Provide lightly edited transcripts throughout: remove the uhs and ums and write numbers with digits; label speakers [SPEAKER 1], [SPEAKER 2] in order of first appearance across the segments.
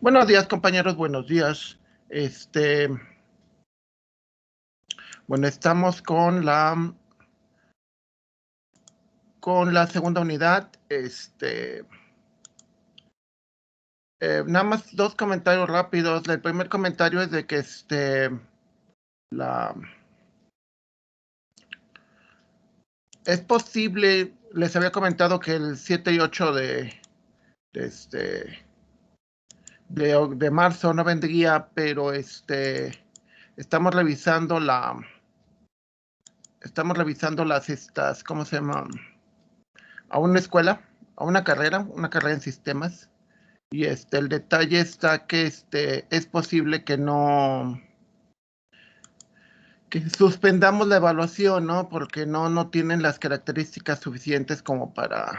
[SPEAKER 1] Buenos días, compañeros, buenos días. Este, bueno, estamos con la segunda unidad. Nada más dos comentarios rápidos. El primer comentario es de que la, es posible, les había comentado que el 7 y 8 de, este, de marzo no vendría, pero estamos revisando ¿cómo se llama? A una escuela, a una carrera en sistemas. Y el detalle está que es posible que suspendamos la evaluación, ¿no? Porque no tienen las características suficientes como para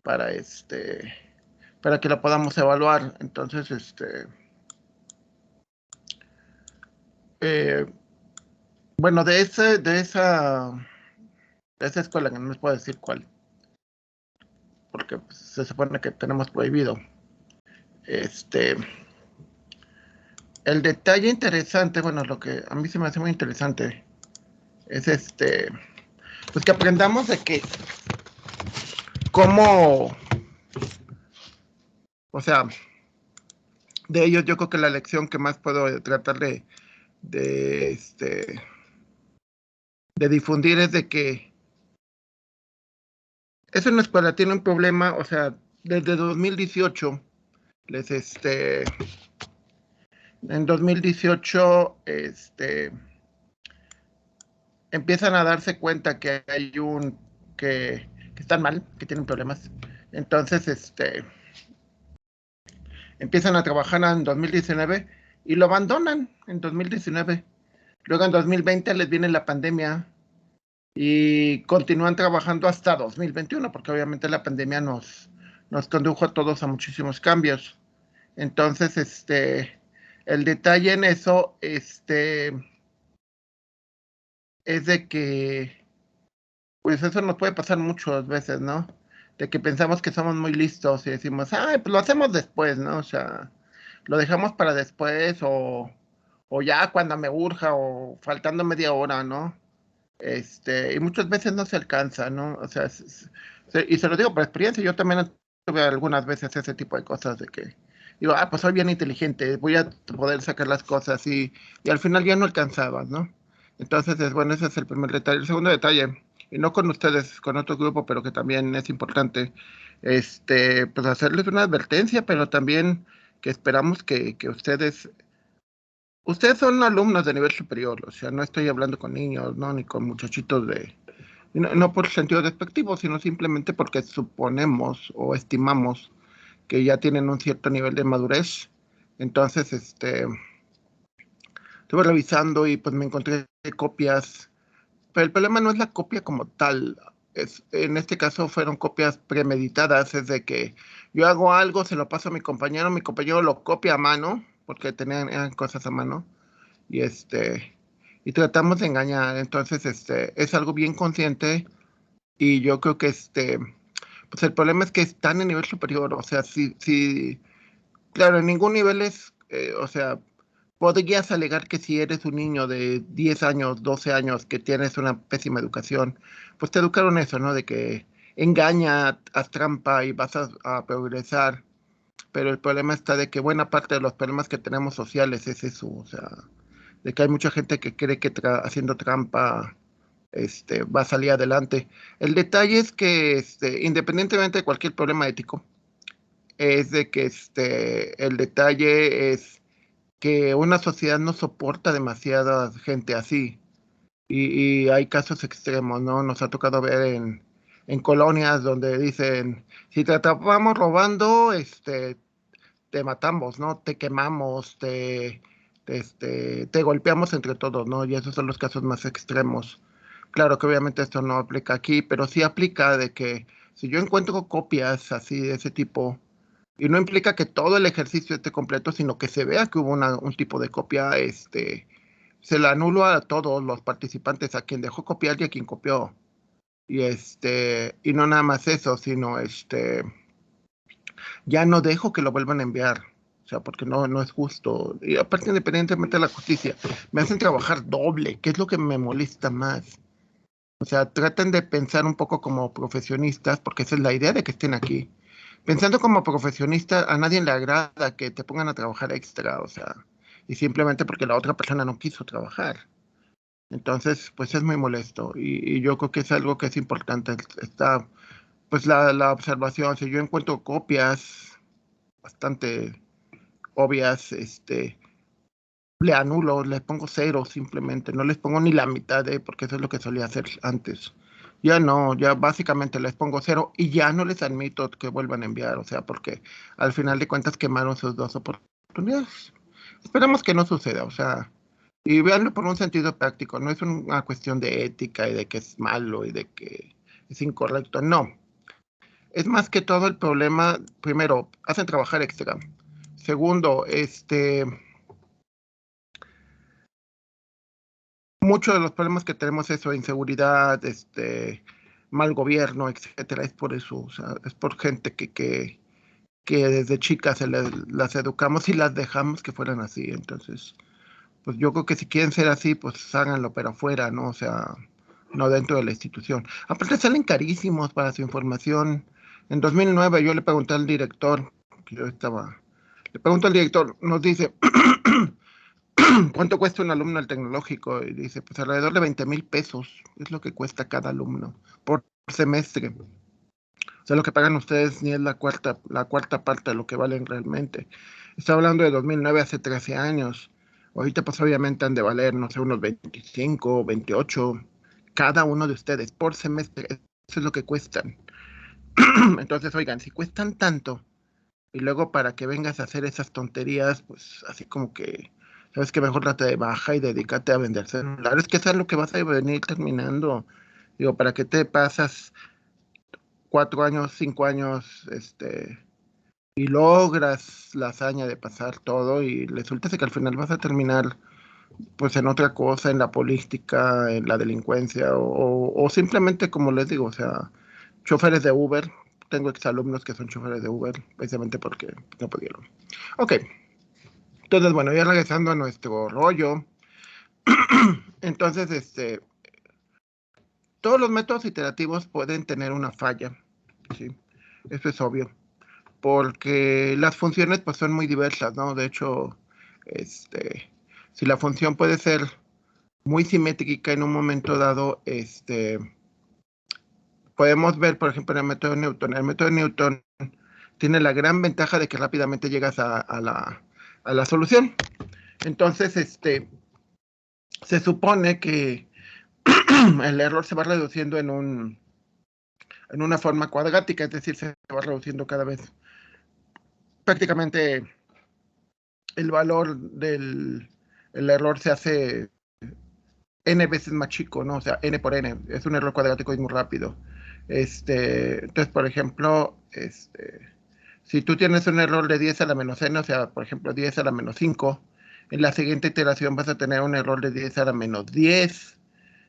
[SPEAKER 1] para que la podamos evaluar. Entonces, eh, bueno, de esa escuela, que no les puedo decir cuál, porque pues, se supone que tenemos prohibido. Este, el detalle interesante, bueno, lo que a mí se me hace muy interesante es pues que aprendamos de que cómo, o sea, de ellos yo creo que la lección que más puedo tratar de, este, de difundir es de que es una escuela, tiene un problema, o sea, desde 2018, les, en 2018, empiezan a darse cuenta que que están mal, que tienen problemas. Entonces, empiezan a trabajar en 2019 y lo abandonan en 2019. Luego en 2020 les viene la pandemia y continúan trabajando hasta 2021, porque obviamente la pandemia nos condujo a todos a muchísimos cambios. Entonces, el detalle en eso, es de que, pues eso nos puede pasar muchas veces, ¿no? De que pensamos que somos muy listos y decimos, ay, pues lo hacemos después, ¿no? O sea, lo dejamos para después o ya cuando me urja o faltando media hora, ¿no? Y muchas veces no se alcanza, ¿no? O sea, y se lo digo por experiencia, yo también tuve algunas veces ese tipo de cosas de que digo, pues soy bien inteligente, voy a poder sacar las cosas y al final ya no alcanzaba, ¿no? Entonces, bueno, ese es el primer detalle. El segundo detalle, y no con ustedes, con otro grupo, pero que también es importante, pues hacerles una advertencia, pero también que esperamos que ustedes son alumnos de nivel superior, o sea, no estoy hablando con niños, ¿no? Ni con muchachitos no por sentido despectivo, sino simplemente porque suponemos o estimamos que ya tienen un cierto nivel de madurez. Entonces, estuve revisando y pues me encontré copias, pero el problema no es la copia como tal. En este caso fueron copias premeditadas, es de que yo hago algo, se lo paso a mi compañero lo copia a mano, porque eran cosas a mano, y y tratamos de engañar. Entonces, es algo bien consciente y yo creo que pues el problema es que están en nivel superior, o sea, sí, claro, en ningún nivel o sea, podrías alegar que si eres un niño de 10 años, 12 años, que tienes una pésima educación, pues te educaron eso, ¿no? De que engaña, haz trampa y vas a progresar, pero el problema está de que buena parte de los problemas que tenemos sociales es eso, o sea, de que hay mucha gente que cree que haciendo trampa va a salir adelante. El detalle es que independientemente de cualquier problema ético, es de que el detalle es que una sociedad no soporta demasiada gente así. Y hay casos extremos, ¿no? Nos ha tocado ver en colonias donde dicen, si te atrapamos robando, te matamos, ¿no? Te quemamos, te golpeamos entre todos, ¿no? Y esos son los casos más extremos. Claro que obviamente esto no aplica aquí, pero sí aplica de que si yo encuentro copias así de ese tipo, y no implica que todo el ejercicio esté completo, sino que se vea que hubo un tipo de copia, se la anulo a todos los participantes, a quien dejó copiar y a quien copió. Y no nada más eso, sino ya no dejo que lo vuelvan a enviar. sea, porque no es justo. Y aparte, independientemente de la justicia, me hacen trabajar doble, que es lo que me molesta más. O sea, traten de pensar un poco como profesionistas, porque esa es la idea de que estén aquí. Pensando como profesionista, a nadie le agrada que te pongan a trabajar extra, o sea, y simplemente porque la otra persona no quiso trabajar. Entonces, pues es muy molesto y yo creo que es algo que es importante. Está, pues la observación, si yo encuentro copias bastante obvias, le anulo, les pongo cero simplemente, no les pongo ni la mitad porque eso es lo que solía hacer antes. Ya no, ya básicamente les pongo cero y ya no les admito que vuelvan a enviar, o sea, porque al final de cuentas quemaron sus dos oportunidades. Esperemos que no suceda, o sea, y véanlo por un sentido práctico, no es una cuestión de ética y de que es malo y de que es incorrecto, no. Es más que todo el problema, primero, hacen trabajar extra. Segundo, muchos de los problemas que tenemos eso, inseguridad, mal gobierno, etcétera, es por eso, o sea, es por gente que desde chicas las educamos y las dejamos que fueran así. Entonces, pues yo creo que si quieren ser así, pues háganlo, pero afuera, ¿no? O sea, no dentro de la institución. Aparte salen carísimos para su información. En 2009 yo le pregunté al director, que yo estaba, le pregunto al director, nos dice, ¿cuánto cuesta un alumno al tecnológico? Y dice, pues alrededor de 20,000 pesos es lo que cuesta cada alumno por semestre. O sea, lo que pagan ustedes ni es la cuarta parte de lo que valen realmente. Está hablando de 2009, hace 13 años. Ahorita pues obviamente han de valer, no sé, unos 25, 28, cada uno de ustedes por semestre. Eso es lo que cuestan. Entonces, oigan, si cuestan tanto, y luego para que vengas a hacer esas tonterías, pues así como que, sabes que mejor date de baja y dedícate a vender celulares, que eso es lo que vas a venir terminando. Digo, ¿para qué te pasas 4 años, 5 años, y logras la hazaña de pasar todo y resulta que al final vas a terminar pues en otra cosa, en la política, en la delincuencia o simplemente como les digo, o sea, choferes de Uber. Tengo exalumnos que son choferes de Uber precisamente porque no pudieron. Ok, entonces bueno, ya regresando a nuestro rollo, entonces todos los métodos iterativos pueden tener una falla, ¿sí? Eso es obvio, porque las funciones pues son muy diversas, ¿no? De hecho, si la función puede ser muy simétrica en un momento dado, podemos ver, por ejemplo, en el método de Newton. El método de Newton tiene la gran ventaja de que rápidamente llegas a la solución. Entonces, se supone que el error se va reduciendo en una forma cuadrática, es decir, se va reduciendo cada vez. Prácticamente el valor del el error se hace n veces más chico, ¿no? O sea, n por n, es un error cuadrático y muy rápido. Entonces, por ejemplo, si tú tienes un error de 10 a la menos n, o sea, por ejemplo, 10 a la menos 5, en la siguiente iteración vas a tener un error de 10 a la menos 10,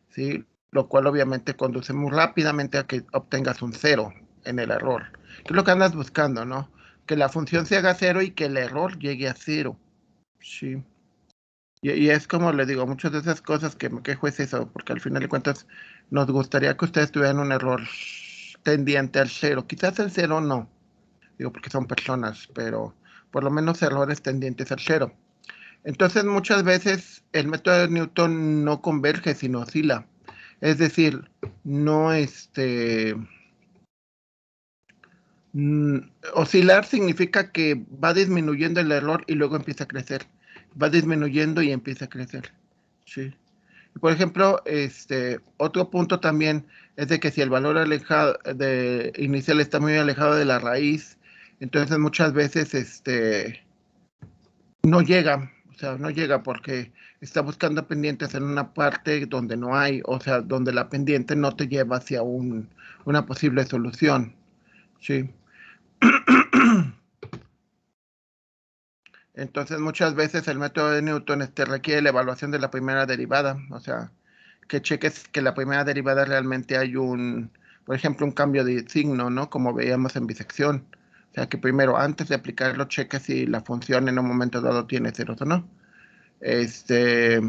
[SPEAKER 1] ¿sí? Lo cual obviamente conduce muy rápidamente a que obtengas un 0 en el error. Que es lo que andas buscando, ¿no? Que la función se haga 0 y que el error llegue a 0. Sí. Y es como le digo, muchas de esas cosas que me quejo es eso, porque al final de cuentas nos gustaría que ustedes tuvieran un error tendiente al 0. Quizás el 0 no, digo porque son personas, pero por lo menos errores tendientes al 0. Entonces muchas veces el método de Newton no converge, sino oscila. Es decir, no mm, oscilar significa que va disminuyendo el error y luego empieza a crecer. Va disminuyendo y empieza a crecer. Sí. Por ejemplo, otro punto también es de que si el valor inicial está muy alejado de la raíz, entonces muchas veces no llega, o sea, no llega porque está buscando pendientes en una parte donde no hay, o sea, donde la pendiente no te lleva hacia una posible solución, ¿sí? Entonces muchas veces el método de Newton requiere la evaluación de la primera derivada, o sea, que cheques que la primera derivada realmente hay por ejemplo, un cambio de signo, ¿no? Como veíamos en bisección. O sea que primero, antes de aplicarlo, checa si la función en un momento dado tiene ceros o no. Este,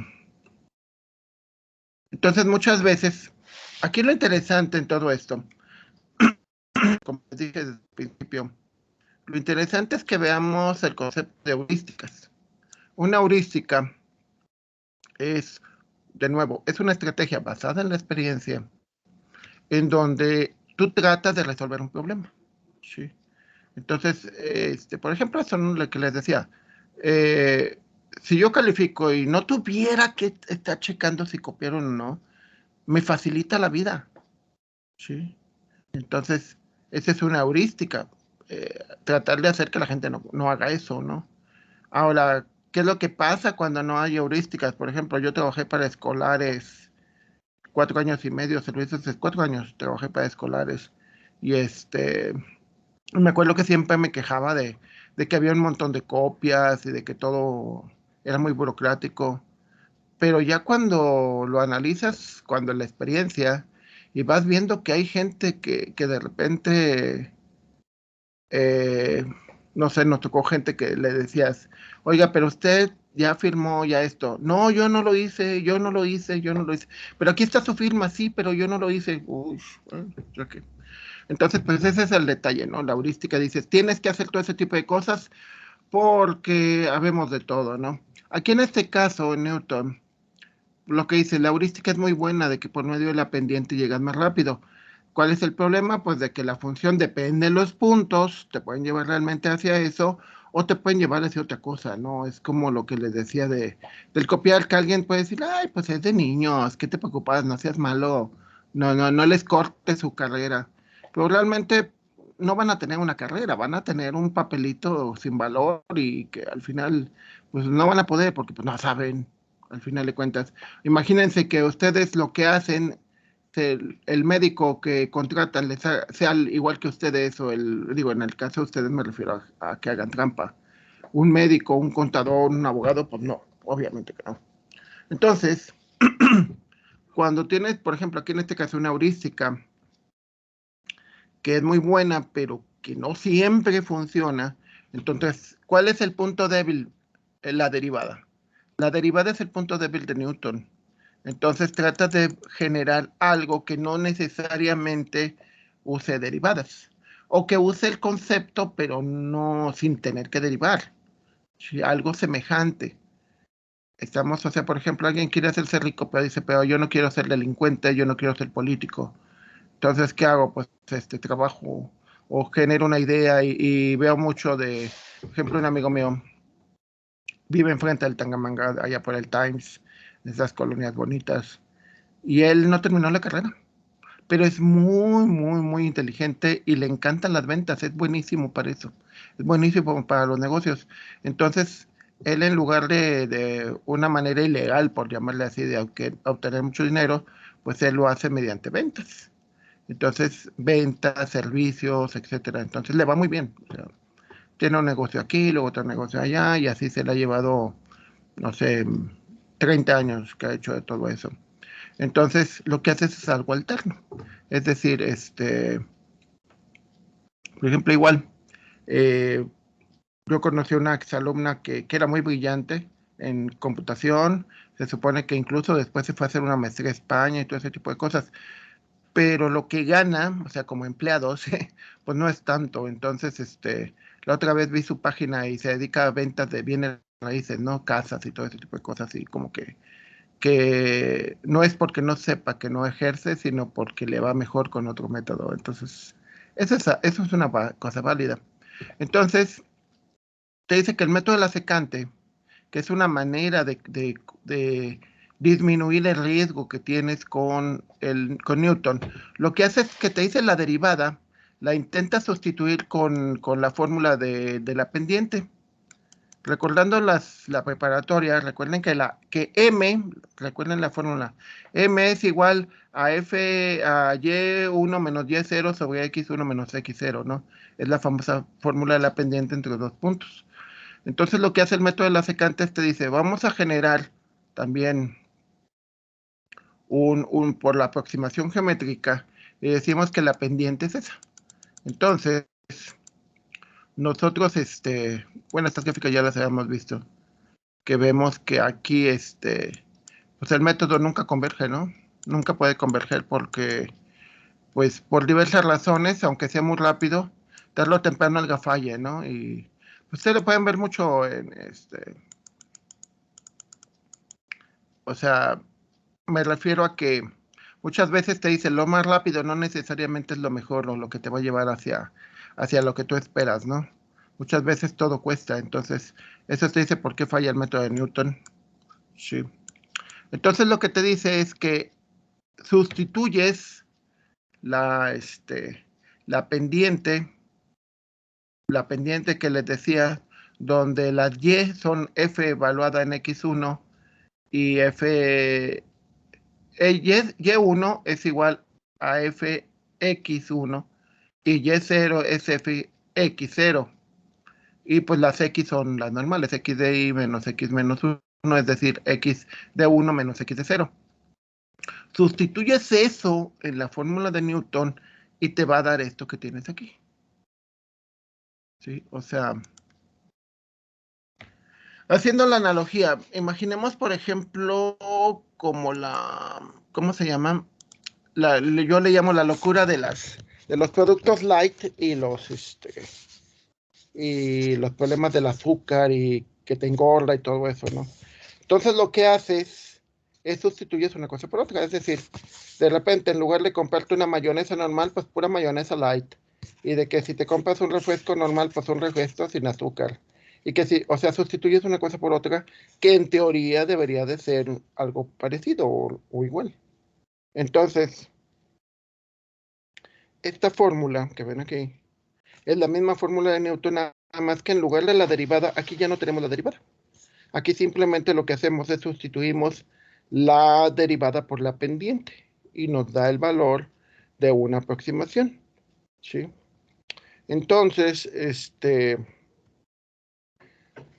[SPEAKER 1] entonces, muchas veces, aquí lo interesante en todo esto, como les dije desde el principio, lo interesante es que veamos el concepto de heurísticas. Una heurística es, de nuevo, es una estrategia basada en la experiencia en donde tú tratas de resolver un problema. ¿Sí? Entonces, por ejemplo, eso es lo que les decía. Eh, si yo califico y no tuviera que estar checando si copiaron o no, me facilita la vida. ¿Sí? Entonces, esa es una heurística. Tratar de hacer que la gente no haga eso, ¿no? Ahora, ¿qué es lo que pasa cuando no hay heurísticas? Por ejemplo, yo trabajé para escolares 4 años y medio, servicios de 4 años, trabajé para escolares. Y me acuerdo que siempre me quejaba de que había un montón de copias y de que todo era muy burocrático. Pero ya cuando lo analizas, cuando la experiencia, y vas viendo que hay gente que de repente eh, no sé, nos tocó gente que le decías, oiga, pero usted ya firmó ya esto. No, yo no lo hice, yo no lo hice, yo no lo hice. Pero aquí está su firma, sí, pero yo no lo hice. Uy, ok. Entonces, pues ese es el detalle, ¿no? La heurística dices, tienes que hacer todo ese tipo de cosas porque habemos de todo, ¿no? Aquí en este caso, en Newton, lo que dice, la heurística es muy buena de que por medio de la pendiente llegas más rápido. ¿Cuál es el problema? Pues de que la función depende de los puntos, te pueden llevar realmente hacia eso o te pueden llevar hacia otra cosa, ¿no? Es como lo que les decía del copiar, que alguien puede decir, ay, pues es de niños, ¿qué te preocupas? No seas malo, no les cortes su carrera. Pero realmente no van a tener una carrera, van a tener un papelito sin valor y que al final, pues no van a poder porque pues no saben, al final de cuentas. Imagínense que ustedes lo que hacen, el médico que contratan sea igual que ustedes, o digo, en el caso de ustedes me refiero a que hagan trampa. Un médico, un contador, un abogado, pues no, obviamente que no. Entonces, cuando tienes, por ejemplo, aquí en este caso una heurística que es muy buena, pero que no siempre funciona, entonces, ¿cuál es el punto débil? La derivada. La derivada es el punto débil de Newton. Entonces trata de generar algo que no necesariamente use derivadas o que use el concepto pero no sin tener que derivar. Sí, algo semejante. Estamos, o sea, por ejemplo, alguien quiere hacerse rico, pero dice, pero yo no quiero ser delincuente, yo no quiero ser político. Entonces, ¿qué hago? Pues trabajo o genero una idea y veo mucho por ejemplo, un amigo mío vive enfrente del Tangamanga, allá por el Times, esas colonias bonitas, y él no terminó la carrera, pero es muy, muy, muy inteligente y le encantan las ventas, es buenísimo para eso, es buenísimo para los negocios. Entonces, él en lugar de una manera ilegal, por llamarle así, de obtener mucho dinero, pues él lo hace mediante ventas. Entonces, ventas, servicios, etcétera. Entonces, le va muy bien. O sea, tiene un negocio aquí, luego otro negocio allá, y así se le ha llevado, no sé, 30 años que ha hecho de todo eso. Entonces, lo que haces es algo alterno. Es decir, por ejemplo, igual, eh, yo conocí una exalumna que era muy brillante en computación, se supone que incluso después se fue a hacer una maestría a España y todo ese tipo de cosas, pero lo que gana, o sea, como empleado, sí, pues no es tanto. Entonces, la otra vez vi su página y se dedica a ventas de bienes raíces, ¿no? Casas y todo ese tipo de cosas, y como que no es porque no sepa que no ejerce, sino porque le va mejor con otro método. Entonces, eso es una cosa válida. Entonces, te dice que el método de la secante, que es una manera de disminuir el riesgo que tienes con Newton, lo que hace es que te dice la derivada, la intenta sustituir con la fórmula de la pendiente. Recordando la preparatoria, recuerden que M, recuerden la fórmula, M es igual a F a Y1 menos Y0 sobre X1 menos X0, ¿no? Es la famosa fórmula de la pendiente entre dos puntos. Entonces lo que hace el método de la secante te dice, vamos a generar también por la aproximación geométrica y decimos que la pendiente es esa. Entonces, nosotros, bueno, estas gráficas ya las habíamos visto, que vemos que aquí, pues el método nunca converge, ¿no? Nunca puede converger porque, pues, por diversas razones, aunque sea muy rápido, tarde o temprano algo falle, ¿no? Y ustedes lo pueden ver mucho en, o sea, me refiero a que muchas veces te dicen lo más rápido no necesariamente es lo mejor o lo que te va a llevar hacia lo que tú esperas, ¿no? Muchas veces todo cuesta, entonces eso te dice por qué falla el método de Newton. Sí. Entonces lo que te dice es que sustituyes la, la pendiente, la pendiente que les decía, donde las y son f evaluada en x1 y y1 es igual a fx1 y y0 es fx0. Y pues las x son las normales, x de y menos x menos 1, es decir, x de 1 menos x de 0. Sustituyes eso en la fórmula de Newton y te va a dar esto que tienes aquí. ¿Sí? O sea, haciendo la analogía, imaginemos, por ejemplo, como ¿cómo se llama? Yo le llamo la locura de los productos light y los problemas del azúcar y que te engorda y todo eso, ¿no? Entonces lo que haces es sustituyes una cosa por otra, es decir, de repente en lugar de comprarte una mayonesa normal, pues pura mayonesa light, y de que si te compras un refresco normal, pues un refresco sin azúcar, y que si, o sea, sustituyes una cosa por otra, que en teoría debería de ser algo parecido o igual. Entonces, esta fórmula que ven aquí es la misma fórmula de Newton, nada más que en lugar de la derivada, aquí ya no tenemos la derivada. Aquí simplemente lo que hacemos es sustituimos la derivada por la pendiente y nos da el valor de una aproximación, ¿sí? Entonces,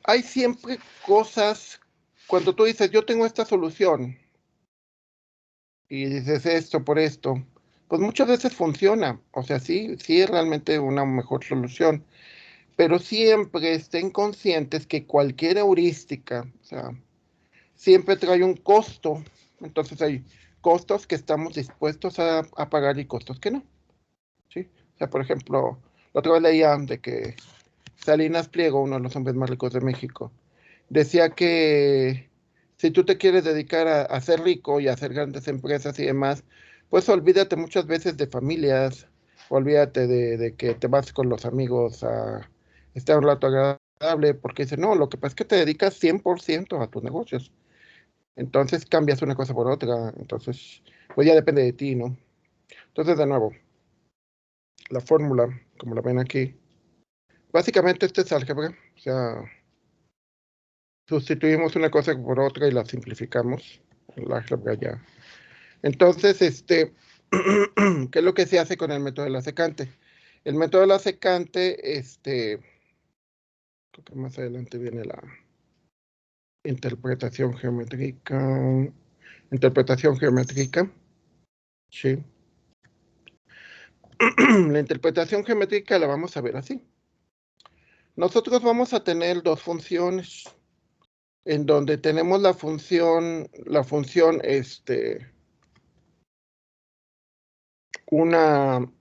[SPEAKER 1] hay siempre cosas, cuando tú dices, yo tengo esta solución, y dices esto por esto, pues muchas veces funciona, o sea, sí, sí es realmente una mejor solución, pero siempre estén conscientes que cualquier heurística, o sea, siempre trae un costo. Entonces hay costos que estamos dispuestos a pagar y costos que no. ¿Sí? O sea, por ejemplo, la otra vez leía de que Salinas Pliego, uno de los hombres más ricos de México, decía que si tú te quieres dedicar a ser rico y a hacer grandes empresas y demás, pues olvídate muchas veces de familias, olvídate de que te vas con los amigos a estar un rato agradable, porque dice, no, lo que pasa es que te dedicas 100% a tus negocios. Entonces cambias una cosa por otra. Entonces, pues ya depende de ti, ¿no? Entonces, de nuevo, la fórmula, como la ven aquí, básicamente esto es álgebra. O sea, sustituimos una cosa por otra y la simplificamos. La álgebra ya. Entonces, ¿qué es lo que se hace con el método de la secante? El método de la secante, creo que más adelante viene la interpretación geométrica. Interpretación geométrica, sí. La interpretación geométrica la vamos a ver así. Nosotros vamos a tener dos funciones, en donde tenemos la función, una,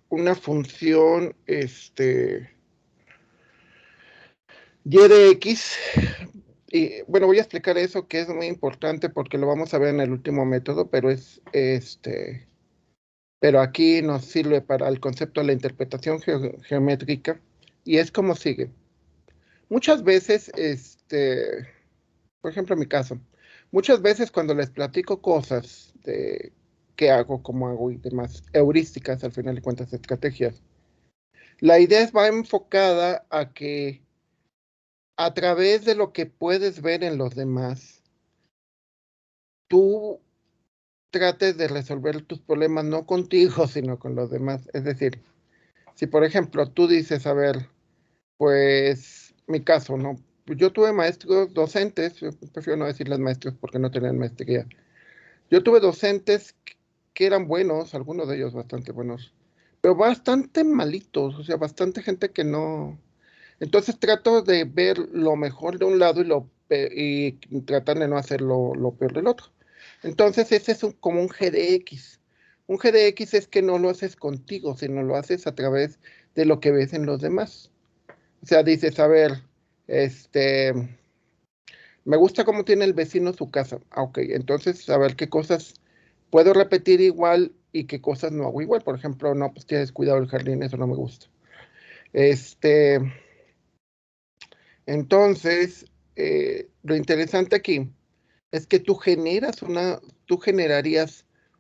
[SPEAKER 1] una función, y de x, y bueno, voy a explicar eso, que es muy importante porque lo vamos a ver en el último método, pero pero aquí nos sirve para el concepto de la interpretación geométrica, y es como sigue. Muchas veces, por ejemplo, en mi caso, muchas veces cuando les platico cosas de qué hago, cómo hago y demás, heurísticas, al final de cuentas, estrategias, la idea va enfocada a que a través de lo que puedes ver en los demás, tú trates de resolver tus problemas no contigo, sino con los demás. Es decir, si por ejemplo tú dices, a ver, pues mi caso, ¿no? Yo tuve maestros docentes, yo prefiero no decirles maestros porque no tenían maestría. Yo tuve docentes que eran buenos, algunos de ellos bastante buenos, pero bastante malitos, o sea, bastante gente que no. Entonces trato de ver lo mejor de un lado y tratar de no hacer lo peor del otro. Entonces ese es como un GDX. Un GDX es que no lo haces contigo, sino lo haces a través de lo que ves en los demás. O sea, dices, a ver, este, me gusta cómo tiene el vecino su casa. Ah, ok, entonces a ver qué cosas puedo repetir igual y qué cosas no hago igual. Por ejemplo, no, pues tienes cuidado el jardín, eso no me gusta. Este, entonces, lo interesante aquí es que tú generarías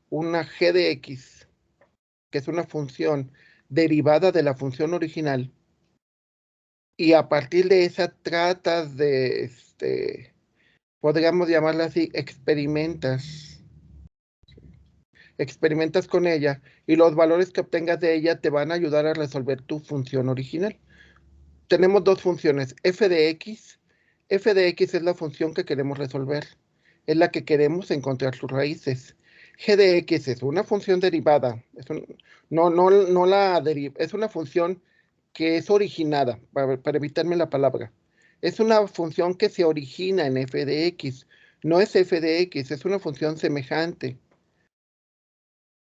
[SPEAKER 1] una GDX, que es una función derivada de la función original, y a partir de esa tratas de, podríamos llamarla así, experimentas con ella, y los valores que obtengas de ella te van a ayudar a resolver tu función original. Tenemos dos funciones, f de x. F de x es la función que queremos resolver, es la que queremos encontrar sus raíces. G de x es una función derivada, no la deriva, es una función que es originada, para evitarme la palabra. Es una función que se origina en f de x, no es f de x, es una función semejante.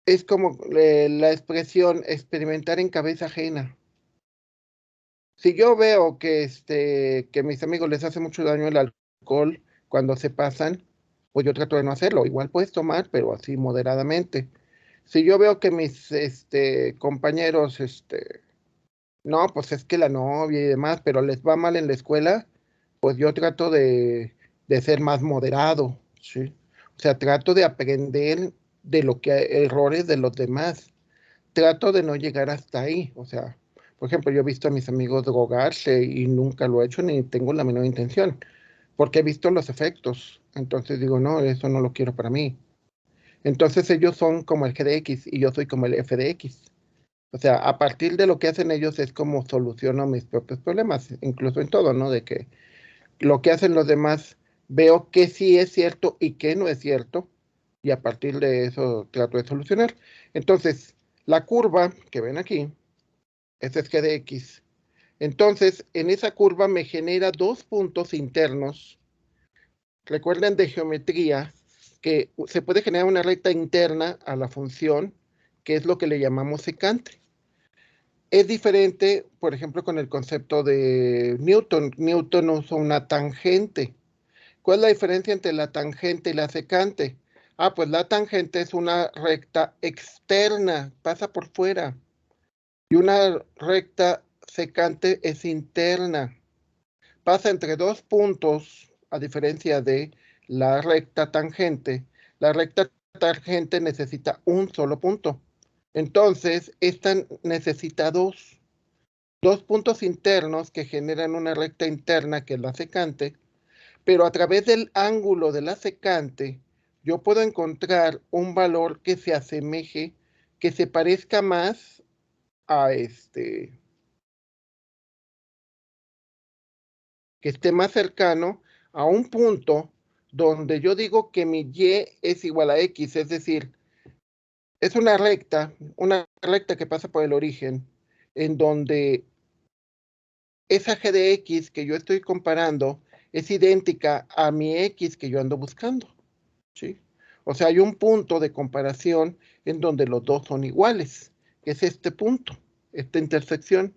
[SPEAKER 1] Es como la expresión experimentar en cabeza ajena. Si yo veo que mis amigos les hace mucho daño el alcohol cuando se pasan, pues yo trato de no hacerlo. Igual puedes tomar, pero así moderadamente. Si yo veo que mis compañeros, no, pues es que la novia y demás, pero les va mal en la escuela, pues yo trato de ser más moderado, ¿sí? O sea, trato de aprender de lo que errores de los demás. Trato de no llegar hasta ahí. O sea, por ejemplo, yo he visto a mis amigos drogarse y nunca lo he hecho ni tengo la menor intención, porque he visto los efectos. Entonces digo, no, eso no lo quiero para mí. Entonces ellos son como el GDX y yo soy como el FDX. O sea, a partir de lo que hacen ellos es como soluciono mis propios problemas, incluso en todo, ¿no? De que lo que hacen los demás veo que sí es cierto y que no es cierto, y a partir de eso trato de solucionar. Entonces, la curva que ven aquí, esa es G de X. Entonces, en esa curva me genera dos puntos internos. Recuerden de geometría que se puede generar una recta interna a la función, que es lo que le llamamos secante. Es diferente, por ejemplo, con el concepto de Newton. Newton usa una tangente. ¿Cuál es la diferencia entre la tangente y la secante? Ah, pues la tangente es una recta externa, pasa por fuera. Y una recta secante es interna. Pasa entre dos puntos, a diferencia de la recta tangente. La recta tangente necesita un solo punto. Entonces, esta necesita dos puntos internos que generan una recta interna, que es la secante, pero a través del ángulo de la secante, yo puedo encontrar un valor que se asemeje, que se parezca más a que esté más cercano a un punto donde yo digo que mi y es igual a x, es decir, es una recta que pasa por el origen, en donde esa g de x que yo estoy comparando es idéntica a mi x que yo ando buscando, ¿sí? O sea, hay un punto de comparación en donde los dos son iguales, que es este punto, esta intersección.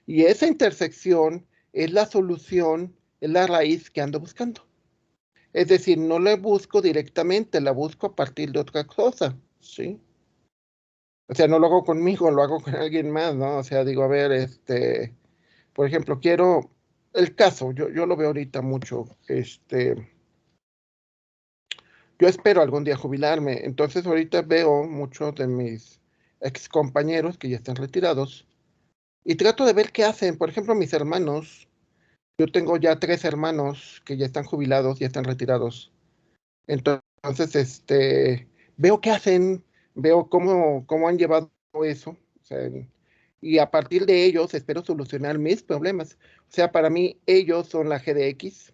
[SPEAKER 1] Y esa intersección es la solución, es la raíz que ando buscando. Es decir, no la busco directamente, la busco a partir de otra cosa, ¿sí? O sea, no lo hago conmigo, lo hago con alguien más, ¿no? O sea, digo, a ver, por ejemplo, quiero el caso, yo lo veo ahorita mucho, yo espero algún día jubilarme, entonces ahorita veo muchos de mis ex compañeros que ya están retirados y trato de ver qué hacen. Por ejemplo, mis hermanos, yo tengo ya tres hermanos que ya están jubilados, ya están retirados. Entonces, veo qué hacen, veo cómo han llevado eso, o sea, y a partir de ellos espero solucionar mis problemas. O sea, para mí ellos son la G de X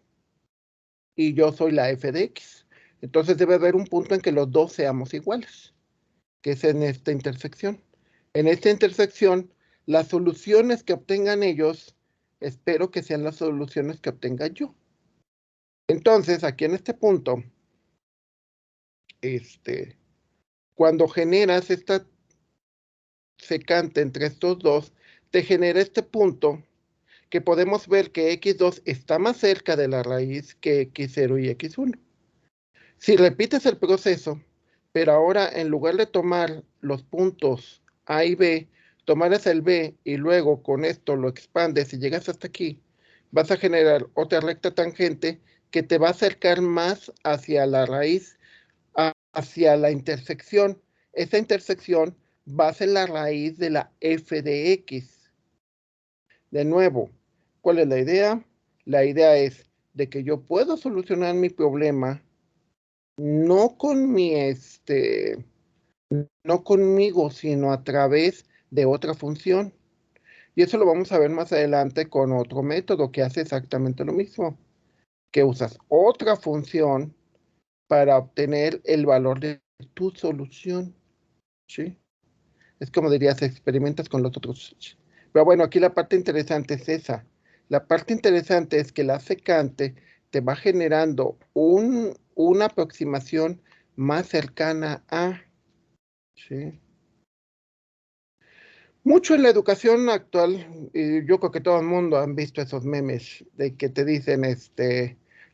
[SPEAKER 1] y yo soy la F de X. Entonces debe haber un punto en que los dos seamos iguales, que es en esta intersección. En esta intersección, las soluciones que obtengan ellos, espero que sean las soluciones que obtenga yo. Entonces, aquí en este punto, cuando generas esta secante entre estos dos, te genera este punto que podemos ver que x2 está más cerca de la raíz que x0 y x1. Si repites el proceso, pero ahora en lugar de tomar los puntos A y B, tomaras el B y luego con esto lo expandes y llegas hasta aquí, vas a generar otra recta tangente que te va a acercar más hacia la raíz, hacia la intersección. Esa intersección va a ser la raíz de la f de x. De nuevo, ¿cuál es la idea? La idea es de que yo puedo solucionar mi problema no con no conmigo, sino a través de otra función. Y eso lo vamos a ver más adelante con otro método que hace exactamente lo mismo, que usas otra función para obtener el valor de tu solución, ¿sí? Es como dirías, experimentas con los otros. Pero bueno, aquí la parte interesante es esa. La parte interesante es que la secante te va generando una aproximación más cercana a, ¿sí? Mucho en la educación actual, y yo creo que todo el mundo han visto esos memes de que te dicen,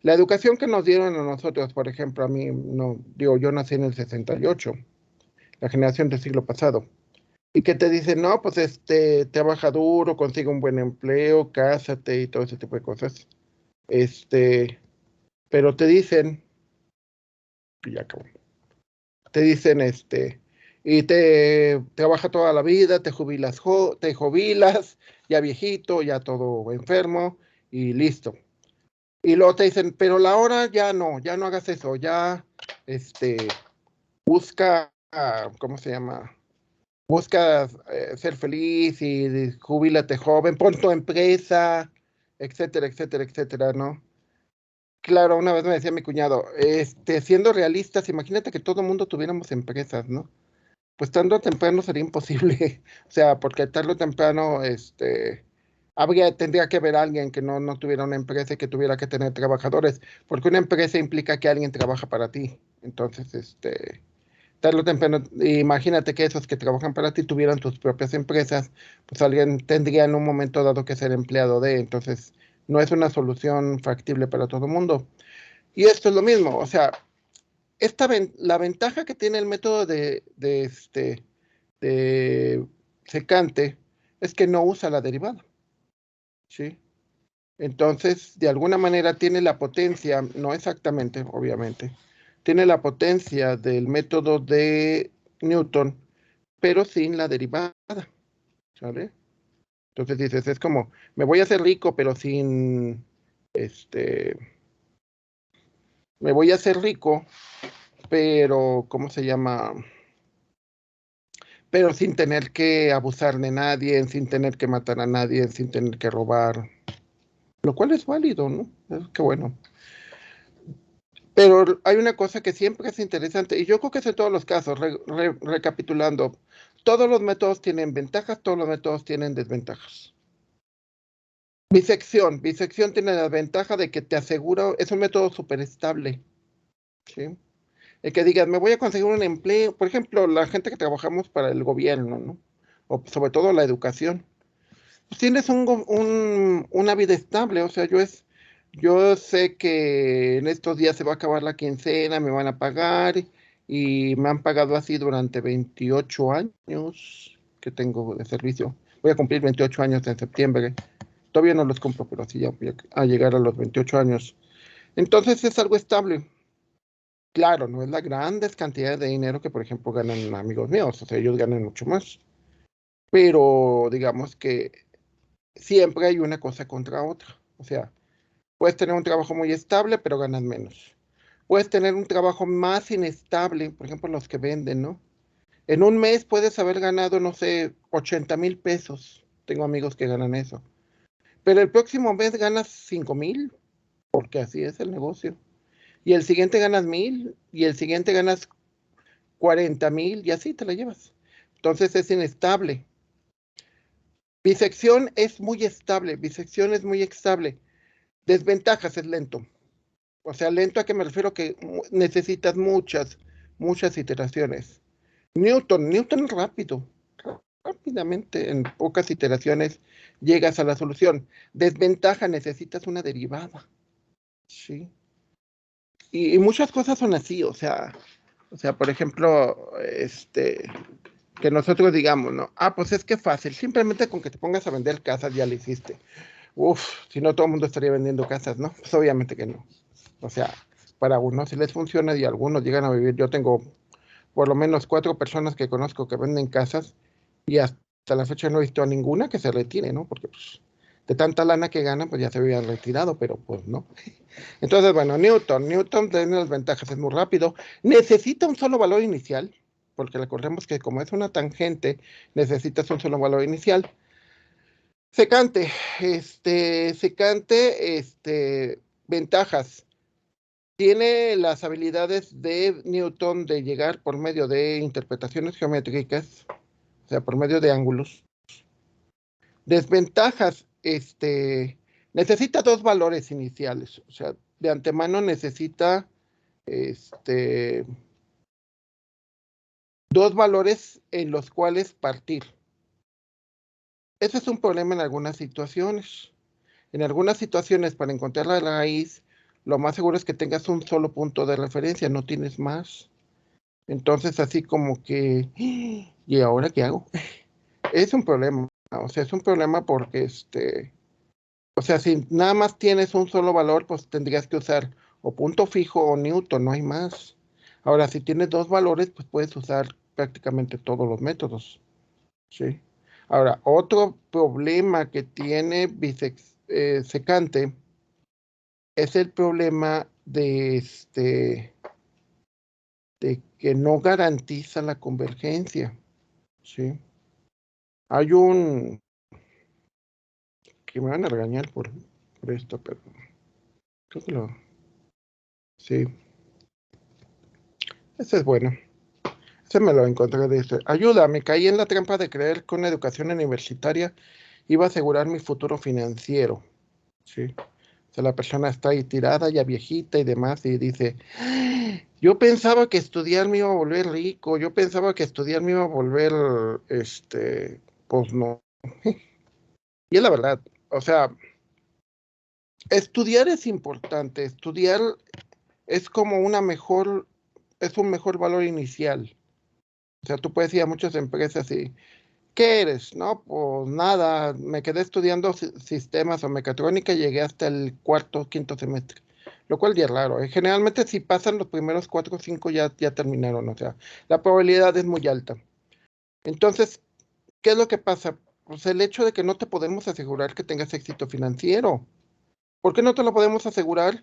[SPEAKER 1] la educación que nos dieron a nosotros, por ejemplo, a mí, no, digo, yo nací en el 68, la generación del siglo pasado. Y que te dicen, no, pues trabaja duro, consigue un buen empleo, cásate y todo ese tipo de cosas. Pero te dicen, y ya acabó, te dicen, y te trabaja toda la vida, te jubilas, ya viejito, ya todo enfermo, y listo. Y luego te dicen, pero la hora ya no hagas eso, ya, busca, ¿cómo se llama? Buscas ser feliz y jubílate joven, pon tu empresa, etcétera, etcétera, etcétera, ¿no? Claro, una vez me decía mi cuñado, siendo realistas, imagínate que todo el mundo tuviéramos empresas, ¿no? Pues tarde o temprano sería imposible, o sea, porque tarde o temprano, tendría que haber alguien que no tuviera una empresa y que tuviera que tener trabajadores, porque una empresa implica que alguien trabaja para ti, entonces, tarde o temprano, imagínate que esos que trabajan para ti tuvieran tus propias empresas, pues alguien tendría en un momento dado que ser empleado de, entonces no es una solución factible para todo el mundo. Y esto es lo mismo, o sea, la ventaja que tiene el método de secante es que no usa la derivada, ¿sí? Entonces, de alguna manera tiene la potencia, no exactamente, obviamente, tiene la potencia del método de Newton, pero sin la derivada, ¿sale? Entonces dices, es como, me voy a hacer rico, pero sin, este, me voy a hacer rico, pero, ¿cómo se llama? Pero sin tener que abusar de nadie, sin tener que matar a nadie, sin tener que robar, lo cual es válido, ¿no? Qué bueno. Pero hay una cosa que siempre es interesante, y yo creo que es en todos los casos, recapitulando, todos los métodos tienen ventajas, todos los métodos tienen desventajas. Bisección tiene la ventaja de que te asegura, es un método súper estable, ¿sí? El que digas, me voy a conseguir un empleo, por ejemplo, la gente que trabajamos para el gobierno, ¿no? O sobre todo la educación, pues tienes una vida estable, o sea, yo sé que en estos días se va a acabar la quincena, me van a pagar, y me han pagado así durante 28 años que tengo de servicio. Voy a cumplir 28 años en septiembre. Todavía no los compro, pero sí ya voy a llegar a los 28 años. Entonces es algo estable. Claro, no es la grandes cantidades de dinero que, por ejemplo, ganan amigos míos. O sea, ellos ganan mucho más. Pero digamos que siempre hay una cosa contra otra. O sea, puedes tener un trabajo muy estable, pero ganas menos. Puedes tener un trabajo más inestable, por ejemplo, los que venden, ¿no? En un mes puedes haber ganado, no sé, 80,000 pesos. Tengo amigos que ganan eso. Pero el próximo mes ganas 5,000, porque así es el negocio. Y el siguiente ganas 1,000, y el siguiente ganas 40,000, y así te la llevas. Entonces es inestable. Bisección es muy estable, bisección es muy estable. Desventajas es lento. O sea, lento a que me refiero que necesitas muchas iteraciones. Newton es rápido. Rápidamente, en pocas iteraciones, llegas a la solución. Desventaja, necesitas una derivada. Sí. Y muchas cosas son así, o sea, por ejemplo, que nosotros digamos, ¿no? Ah, pues es que fácil, simplemente con que te pongas a vender casas ya lo hiciste. Uf, si no todo el mundo estaría vendiendo casas, ¿no? Pues obviamente que no. O sea, para unos sí les funciona y algunos llegan a vivir. Yo tengo por lo menos 4 personas que conozco que venden casas y hasta la fecha no he visto a ninguna que se retire, ¿no? Porque pues, de tanta lana que ganan, pues ya se había retirado, pero pues no. Entonces, bueno, Newton tiene las ventajas, es muy rápido, necesita un solo valor inicial, porque recordemos que como es una tangente, necesitas un solo valor inicial. Secante, ventajas. Tiene las habilidades de Newton de llegar por medio de interpretaciones geométricas, o sea, por medio de ángulos. Desventajas, necesita 2 valores iniciales, o sea, de antemano necesita, 2 valores en los cuales partir. Ese es un problema en algunas situaciones. En algunas situaciones, para encontrar la raíz, lo más seguro es que tengas un solo punto de referencia, no tienes más. Entonces, así como que, ¿y ahora qué hago? Es un problema, o sea, es un problema porque, o sea, si nada más tienes un solo valor, pues tendrías que usar o punto fijo o Newton, no hay más. Ahora, si tienes 2 valores, pues puedes usar prácticamente todos los métodos, ¿sí? Ahora, otro problema que tiene secante es el problema de que no garantiza la convergencia, ¿sí? Hay que me van a regañar por esto, pero creo que sí, ese es bueno. Ese me lo encontré, dice, ayuda, me caí en la trampa de creer que una educación universitaria iba a asegurar mi futuro financiero, ¿sí? O sea, la persona está ahí tirada, ya viejita y demás, y dice, yo pensaba que estudiar me iba a volver rico, yo pensaba que estudiar me iba a volver, pues no. Y es la verdad, o sea, estudiar es importante, estudiar es como es un mejor valor inicial. O sea, tú puedes ir a muchas empresas y, ¿qué eres? No, pues nada, me quedé estudiando sistemas o mecatrónica y llegué hasta el cuarto, quinto semestre. Lo cual ya es raro. Generalmente si pasan los primeros 4 o 5 ya terminaron, o sea, la probabilidad es muy alta. Entonces, ¿qué es lo que pasa? Pues el hecho de que no te podemos asegurar que tengas éxito financiero. ¿Por qué no te lo podemos asegurar?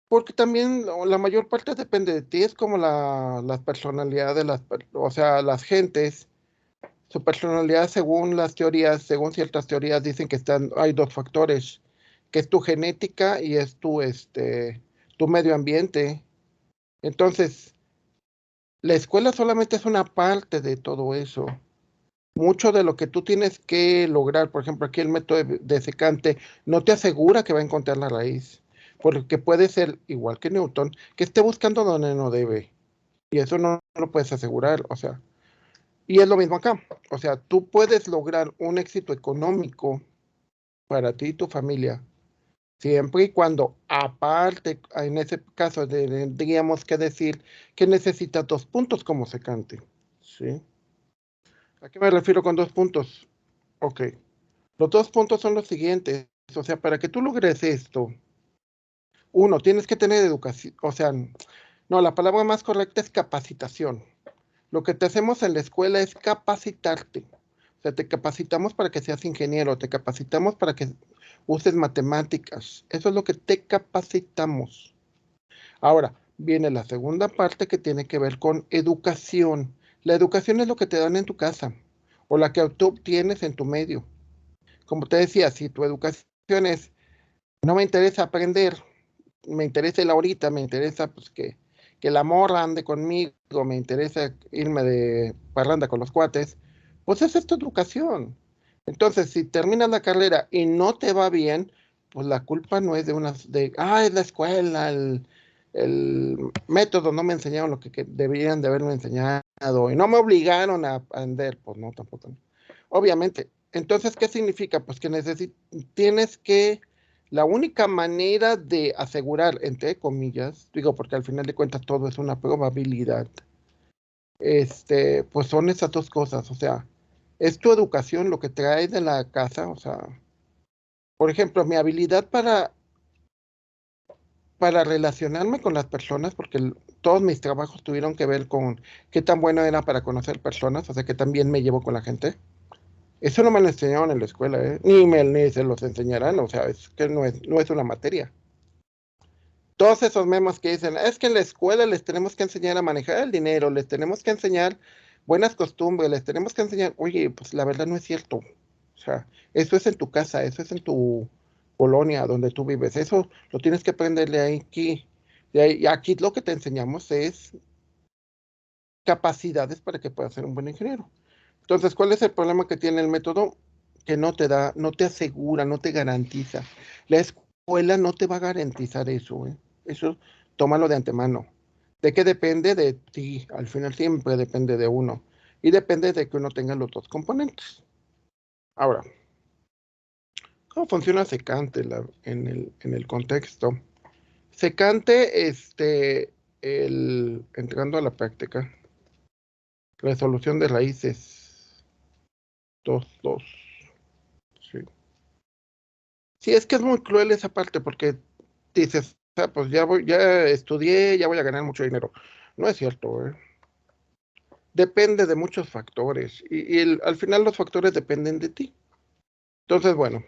[SPEAKER 1] Porque también la mayor parte depende de ti, es como las personalidades de o sea, las gentes, su personalidad según las teorías, según ciertas teorías dicen que hay 2 factores, que es tu genética y es tu medio ambiente. Entonces, la escuela solamente es una parte de todo eso. Mucho de lo que tú tienes que lograr, por ejemplo, aquí el método de secante, no te asegura que va a encontrar la raíz, porque puede ser, igual que Newton, que esté buscando donde no debe, y eso no lo puedes asegurar, o sea, y es lo mismo acá, o sea, tú puedes lograr un éxito económico para ti y tu familia, siempre y cuando, aparte, en ese caso, tendríamos que decir que necesitas 2 puntos como secante, ¿sí? ¿A qué me refiero con 2 puntos? Ok. Los 2 puntos son los siguientes. O sea, para que tú logres esto, uno, tienes que tener educación. O sea, no, la palabra más correcta es capacitación. Lo que te hacemos en la escuela es capacitarte. O sea, te capacitamos para que seas ingeniero, te capacitamos para que uses matemáticas. Eso es lo que te capacitamos. Ahora, viene la segunda parte que tiene que ver con educación. La educación es lo que te dan en tu casa o la que tú obtienes en tu medio. Como te decía, si tu educación es, no me interesa aprender, me interesa el ahorita, me interesa pues, que que la morra ande conmigo, me interesa irme de parranda con los cuates, pues esa es tu educación. Entonces, si terminas la carrera y no te va bien, pues la culpa no es es la escuela, el método, no me enseñaron lo que deberían de haberme enseñado y no me obligaron a aprender, pues no, tampoco. Obviamente. Entonces, ¿qué significa? Pues que tienes que, la única manera de asegurar, entre comillas, digo, porque al final de cuentas todo es una probabilidad, pues son esas dos cosas, o sea, es tu educación lo que traes de la casa, o sea, por ejemplo, mi habilidad para relacionarme con las personas, porque todos mis trabajos tuvieron que ver con qué tan bueno era para conocer personas, o sea, que también me llevo con la gente. Eso no me lo enseñaron en la escuela, ¿eh? Ni se los enseñarán, o sea, es que no es una materia. Todos esos memes que dicen, es que en la escuela les tenemos que enseñar a manejar el dinero, les tenemos que enseñar buenas costumbres, les tenemos que enseñar, oye, pues la verdad no es cierto. O sea, eso es en tu casa, eso es en tu colonia donde tú vives, eso lo tienes que aprender de aquí. Y aquí lo que te enseñamos es capacidades para que puedas ser un buen ingeniero. Entonces, ¿cuál es el problema que tiene el método? Que no te da, no te asegura, no te garantiza. La escuela no te va a garantizar eso, ¿eh? Eso tómalo de antemano. ¿De qué depende? De ti. Al final siempre depende de uno. Y depende de que uno tenga los dos componentes. Ahora, ¿cómo funciona secante en el contexto? Secante, entrando a la práctica, resolución de raíces, dos, dos. Sí. Sí, es que es muy cruel esa parte porque dices, pues ya estudié, ya voy a ganar mucho dinero. No es cierto, ¿eh? Depende de muchos factores y al final los factores dependen de ti. Entonces, bueno,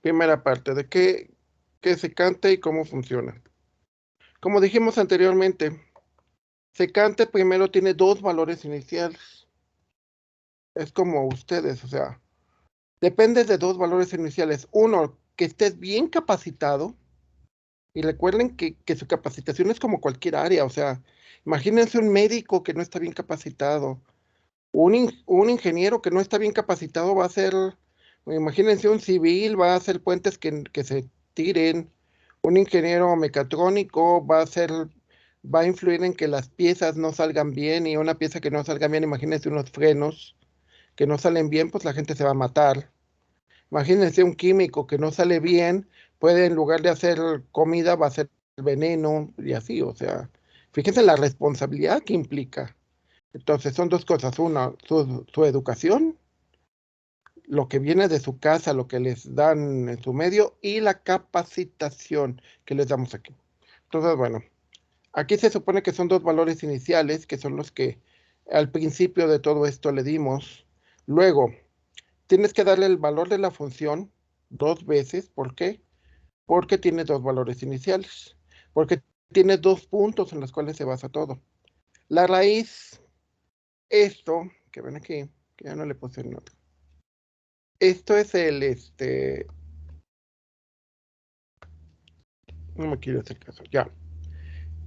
[SPEAKER 1] primera parte, ¿de qué se canta y cómo funciona? Como dijimos anteriormente, secante primero tiene dos valores iniciales. Es como ustedes, o sea, depende de dos valores iniciales. Uno, que estés bien capacitado. Y recuerden que su capacitación es como cualquier área, o sea, imagínense un médico que no está bien capacitado, un ingeniero que no está bien capacitado va a hacer, imagínense un civil, va a hacer puentes que se tiren, un ingeniero mecatrónico va a influir en que las piezas no salgan bien y una pieza que no salga bien, imagínense unos frenos que no salen bien, pues la gente se va a matar. Imagínense un químico que no sale bien, puede en lugar de hacer comida, va a hacer veneno y así, o sea, fíjense la responsabilidad que implica. Entonces son dos cosas, una, su educación, lo que viene de su casa, lo que les dan en su medio y la capacitación que les damos aquí. Entonces, bueno, aquí se supone que son dos valores iniciales, que son los que al principio de todo esto le dimos. Luego, tienes que darle el valor de la función dos veces. ¿Por qué? Porque tiene dos valores iniciales. Porque tiene dos puntos en los cuales se basa todo. La raíz, esto, que ven aquí, que ya no le puse nota. Esto es no me quiero hacer caso, ya.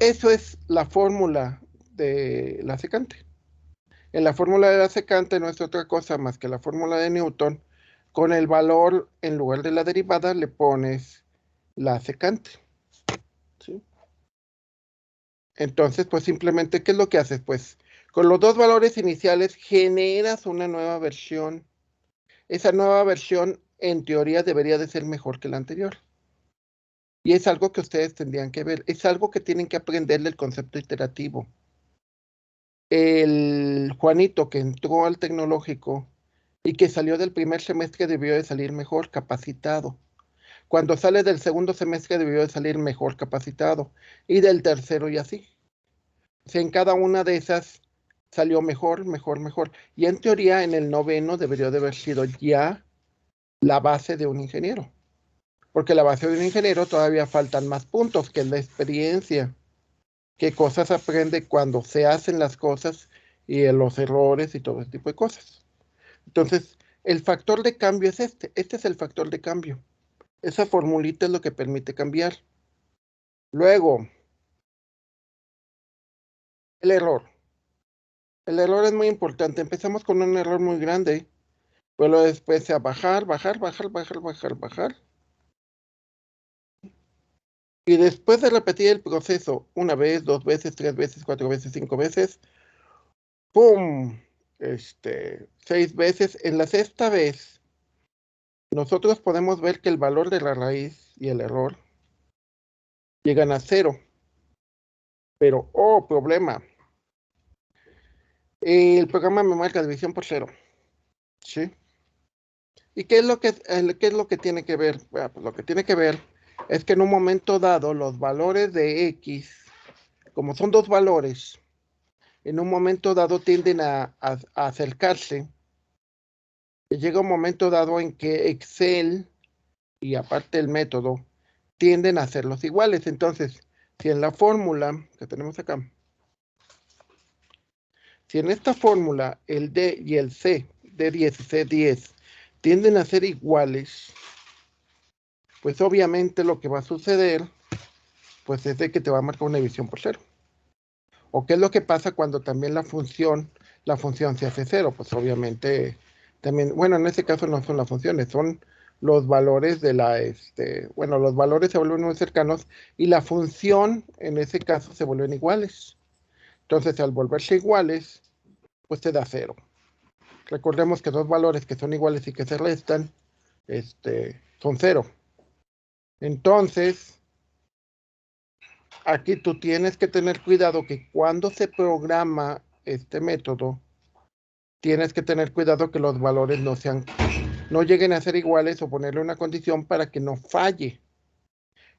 [SPEAKER 1] Eso es la fórmula de la secante. En la fórmula de la secante no es otra cosa más que la fórmula de Newton. Con el valor, en lugar de la derivada, le pones la secante. ¿Sí? Entonces, pues simplemente, ¿qué es lo que haces? Pues con los dos valores iniciales generas una nueva versión. Esa nueva versión, en teoría, debería de ser mejor que la anterior. Y es algo que ustedes tendrían que ver. Es algo que tienen que aprender del concepto iterativo. El Juanito que entró al tecnológico y que salió del primer semestre debió de salir mejor capacitado. Cuando sale del segundo semestre debió de salir mejor capacitado. Y del tercero y así. Si en cada una de esas salió mejor, mejor, mejor. Y en teoría en el noveno debería de haber sido ya la base de un ingeniero. Porque la base de un ingeniero todavía faltan más puntos, que es la experiencia. Qué cosas aprende cuando se hacen las cosas y los errores y todo ese tipo de cosas. Entonces, el factor de cambio es este. Este es el factor de cambio. Esa formulita es lo que permite cambiar. Luego, El error. El error es muy importante. Empezamos con un error muy grande, pero después a bajar, bajar, bajar, bajar, bajar, bajar. Y después de repetir el proceso una vez, dos veces, tres veces, cuatro veces, cinco veces, ¡pum! 6 veces. En la sexta vez, nosotros podemos ver que el valor de la raíz y el error llegan a cero. Pero, oh, problema. El programa me marca división por cero. ¿Sí? ¿Y qué es lo que tiene que ver? Bueno, pues lo que tiene que ver es que en un momento dado los valores de X, como son dos valores, en un momento dado tienden a acercarse. Y llega un momento dado en que Excel y aparte el método tienden a hacerlos iguales. Entonces, si en la fórmula que tenemos acá, si en esta fórmula el D y el C, D10 y C10, tienden a ser iguales, pues obviamente lo que va a suceder, pues es de que te va a marcar una división por cero. ¿O qué es lo que pasa cuando también la función se hace cero? Pues obviamente también, bueno, en este caso no son las funciones, son los valores bueno, los valores se vuelven muy cercanos y la función en ese caso se vuelven iguales. Entonces, al volverse iguales, pues te da cero. Recordemos que dos valores que son iguales y que se restan, son cero. Entonces, aquí tú tienes que tener cuidado que cuando se programa este método, tienes que tener cuidado que los valores no lleguen a ser iguales o ponerle una condición para que no falle.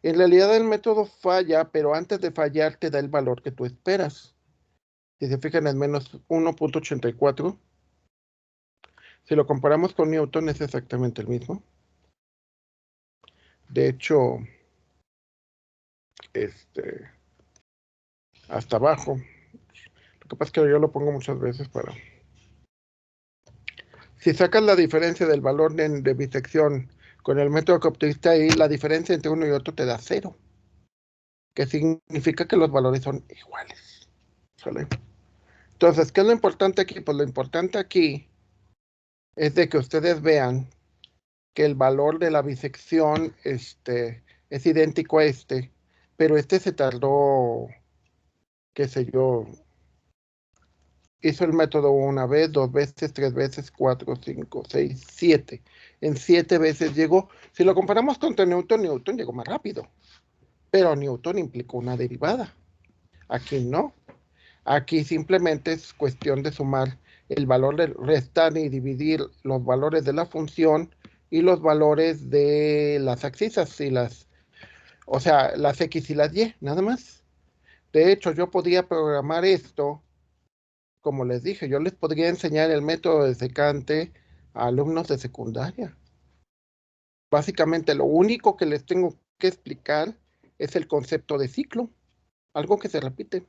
[SPEAKER 1] En realidad el método falla, pero antes de fallar te da el valor que tú esperas. Si se fijan es menos 1.84. Si lo comparamos con Newton es exactamente el mismo. De hecho, este, hasta abajo. Lo que pasa es que yo lo pongo muchas veces para... Si sacas la diferencia del valor de bisección con el método que obtuviste ahí, la diferencia entre uno y otro te da cero, que significa que los valores son iguales. ¿Sale? Entonces, ¿qué es lo importante aquí? Pues lo importante aquí es de que ustedes vean que el valor de la bisección es idéntico a pero se tardó, qué sé yo, hizo el método una vez, dos veces, tres veces, cuatro, cinco, seis, siete. En 7 veces llegó. Si lo comparamos contra Newton, Newton llegó más rápido, pero Newton implicó una derivada. Aquí no. Aquí simplemente es cuestión de sumar el valor de restar y dividir los valores de la función y los valores de las abscisas o sea, las X y las Y, nada más. De hecho, yo podría programar esto, como les dije, yo les podría enseñar el método de secante a alumnos de secundaria. Básicamente, lo único que les tengo que explicar es el concepto de ciclo, algo que se repite.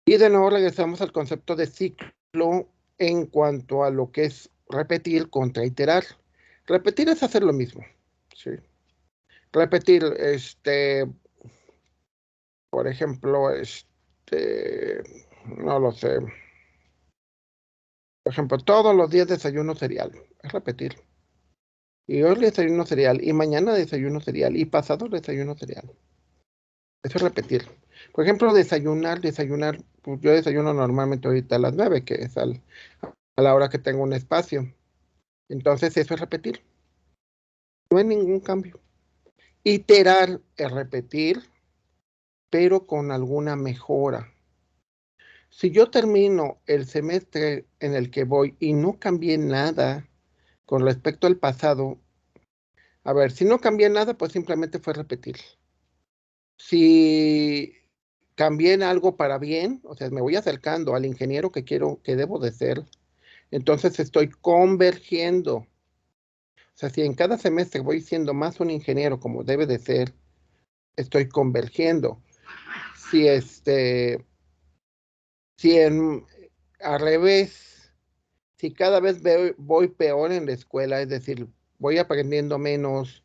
[SPEAKER 1] Y de nuevo regresamos al concepto de ciclo en cuanto a lo que es repetir contra iterar. Repetir es hacer lo mismo. ¿Sí? Repetir, por ejemplo, no lo sé. Por ejemplo, todos los días desayuno cereal. Es repetir. Y hoy desayuno cereal. Y mañana desayuno cereal. Y pasado desayuno cereal. Eso es repetir. Por ejemplo, desayunar. Pues yo desayuno normalmente ahorita a las 9, que es a la hora que tengo un espacio. Entonces eso es repetir. No hay ningún cambio. Iterar es repetir, pero con alguna mejora. Si yo termino el semestre en el que voy y no cambié nada con respecto al pasado, a ver, si no cambié nada, pues simplemente fue repetir. Si cambié en algo para bien, o sea, me voy acercando al ingeniero que debo de ser, entonces estoy convergiendo. O sea, si en cada semestre voy siendo más un ingeniero como debe de ser, estoy convergiendo. Si si al revés, si cada vez voy peor en la escuela, es decir, voy aprendiendo menos,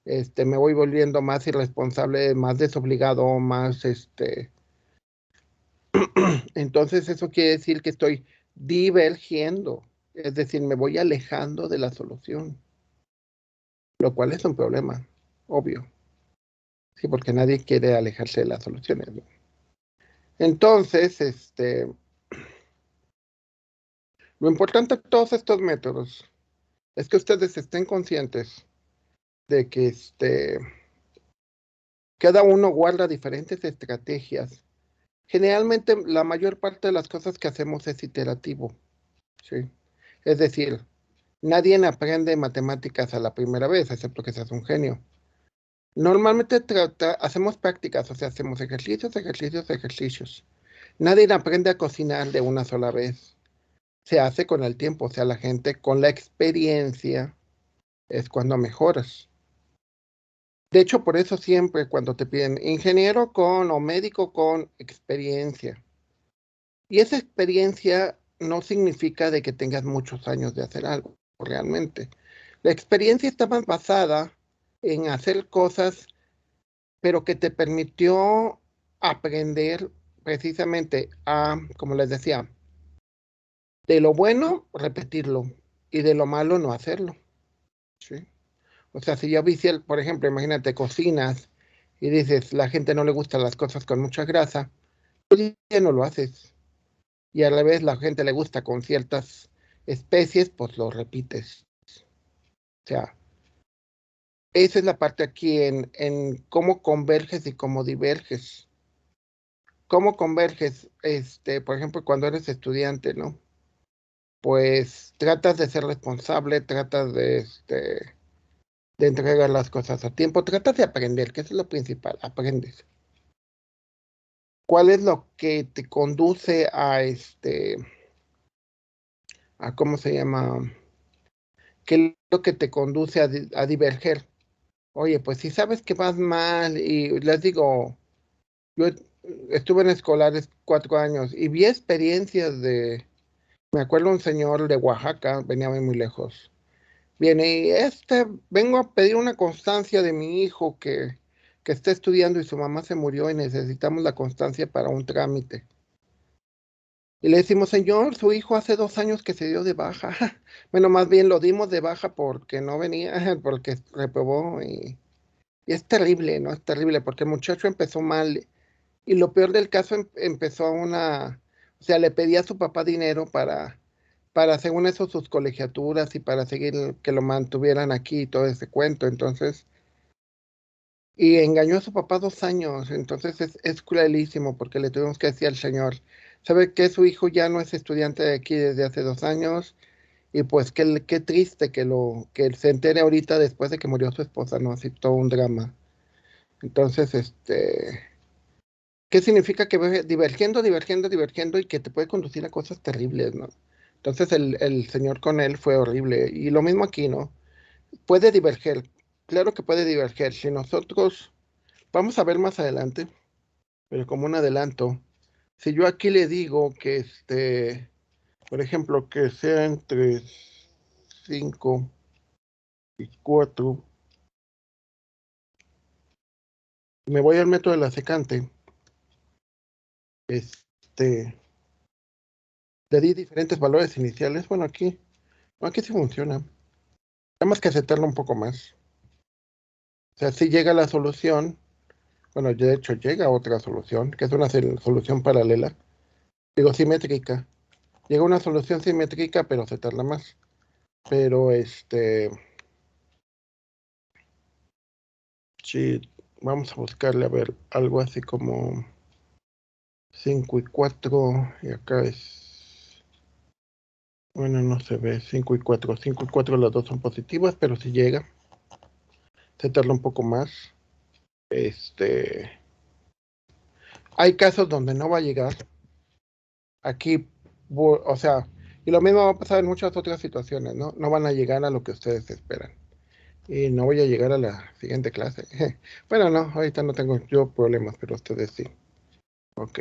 [SPEAKER 1] me voy volviendo más irresponsable, más desobligado, más Entonces eso quiere decir que estoy divergiendo, es decir, me voy alejando de la solución, lo cual es un problema, obvio, sí, porque nadie quiere alejarse de las soluciones, ¿no? Entonces, lo importante de todos estos métodos es que ustedes estén conscientes de que cada uno guarda diferentes estrategias. Generalmente, la mayor parte de las cosas que hacemos es iterativo, ¿sí? Es decir, nadie aprende matemáticas a la primera vez, excepto que seas un genio. Normalmente hacemos prácticas, o sea, hacemos ejercicios, ejercicios, ejercicios. Nadie aprende a cocinar de una sola vez. Se hace con el tiempo, o sea, la gente con la experiencia es cuando mejoras. De hecho, por eso siempre cuando te piden ingeniero con o médico con experiencia. Y esa experiencia no significa de que tengas muchos años de hacer algo, realmente. La experiencia está más basada en hacer cosas, pero que te permitió aprender precisamente a, como les decía, de lo bueno, repetirlo, y de lo malo, no hacerlo. ¿Sí? O sea, si yo por ejemplo, imagínate, cocinas y dices, la gente no le gustan las cosas con mucha grasa, pues ya no lo haces. Y a la vez la gente le gusta con ciertas especies, pues lo repites. O sea, esa es la parte aquí en cómo converges y cómo diverges. ¿Cómo converges? Por ejemplo, cuando eres estudiante, ¿no? Pues tratas de ser responsable, tratas de entregar las cosas a tiempo, tratas de aprender, que eso es lo principal, aprendes. ¿Cuál es lo que te conduce a cómo se llama? ¿Qué es lo que te conduce a diverger? Oye, pues si sabes que vas mal, y les digo, yo estuve en escolares 4 años y vi experiencias me acuerdo un señor de Oaxaca, venía muy lejos. Viene y vengo a pedir una constancia de mi hijo que está estudiando y su mamá se murió y necesitamos la constancia para un trámite. Y le decimos, señor, su hijo hace 2 años que se dio de baja. Bueno, más bien lo dimos de baja porque no venía, porque reprobó y es terrible, ¿no? Es terrible porque el muchacho empezó mal y lo peor del caso empezó o sea, le pedía a su papá dinero para según eso sus colegiaturas y para seguir que lo mantuvieran aquí y todo ese cuento. Entonces, y engañó a su papá 2 años. Entonces es cruelísimo porque le tuvimos que decir al señor, ¿sabe que su hijo ya no es estudiante de aquí desde hace 2 años? Y pues qué triste que él se entere ahorita después de que murió su esposa, ¿no? Así todo un drama. Entonces, ¿qué significa que va divergiendo, divergiendo, divergiendo y que te puede conducir a cosas terribles, ¿no? Entonces el señor con él fue horrible. Y lo mismo aquí, ¿no? Puede diverger, claro que puede diverger. Si nosotros, vamos a ver más adelante, pero como un adelanto, si yo aquí le digo que por ejemplo, que sea entre 5 y 4, me voy al método de la secante, este, le di diferentes valores iniciales. Bueno, aquí sí funciona. Nada más que aceptarlo un poco más. O sea, si llega la solución, bueno, de hecho llega otra solución, que es una solución paralela, digo simétrica. Llega una solución simétrica, pero se tarda más. Pero sí, vamos a buscarle a ver algo así como 5 y 4 y acá bueno, no se ve, 5 y 4 5 y 4 las dos son positivas, pero si llega, se tarda un poco más. Hay casos donde no va a llegar. Aquí, o sea, y lo mismo va a pasar en muchas otras situaciones, ¿no? No van a llegar a lo que ustedes esperan. Y no voy a llegar a la siguiente clase. Bueno, no, ahorita no tengo yo problemas, pero ustedes sí. Ok.